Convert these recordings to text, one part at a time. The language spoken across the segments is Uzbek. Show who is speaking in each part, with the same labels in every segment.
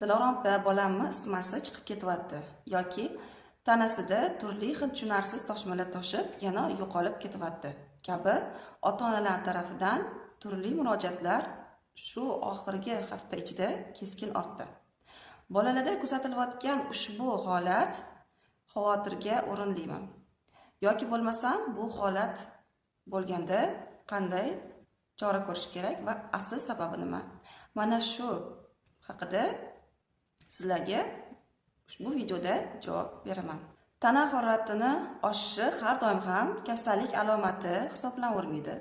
Speaker 1: Dilorom bolamni isitmasi chiqib ketyapti yoki tanasida turli xil tushunarsiz toshmalar toshib, yana yo'qolib ketyapti kabi ota-onalar tarafidan turli murojaatlar shu oxirgi hafta ichida keskin ortdi. Bolalarda kuzatilayotgan ushbu holat xavotirga o'rinlimi? Yoki bo'lmasam bu holat bo'lganda qanday chora ko'rish kerak va asl sababi nima? Mana shu haqida sizlarga ushbu videoda javob beraman. Tana haroratini oshishi har doim ham kasallik alomati hisoblanmaydi.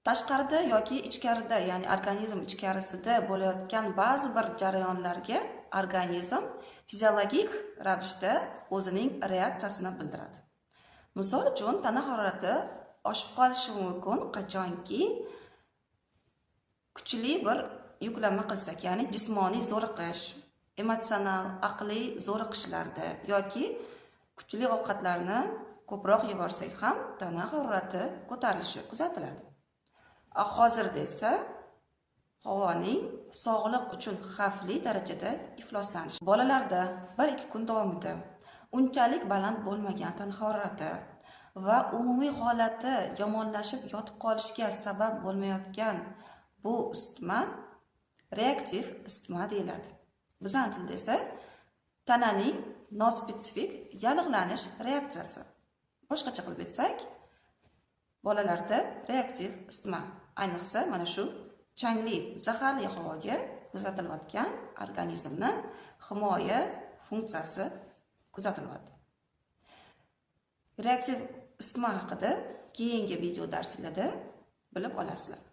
Speaker 1: Tashqarida yoki ichkarida, ya'ni organizm ichkarisida bo'layotgan ba'zi bir jarayonlarga organizm fiziologik ravishda o'zining reaksiyasini bildiradi. Misol uchun, tana harorati oshib qolishi mumkin qachonki kuchli bir yuklama qilsak, ya'ni jismoniy zo'riqish, emotsional, aqliy zo'riqishlarda yoki kuchli ovqatlarni ko'proq yevorsak ham tana harorati ko'tarilishi kuzatiladi. Hozirda esa havoning sog'liq uchun xavfli darajada ifloslanishi. Bolalarda 1-2 kun davomida unchalik baland bo'lmagan tana harorati va umumiy holati yomonlashib yotib qolishiga sabab bo'lmayotgan bu isitma reaktiv isitma deyiladi. Bizning tilda esa tananing nospetsifik yallig'lanish reaksiyasi. Boshqacha qilib aytsak, bolalarda reaktiv isitma, ayniqsa mana shu changli, zaharli havoga kuzatilayotgan organizmni himoya funksiyasi kuzatilyapti. Reaktiv isitma haqida keyingi video darslarda bilib olasizlar.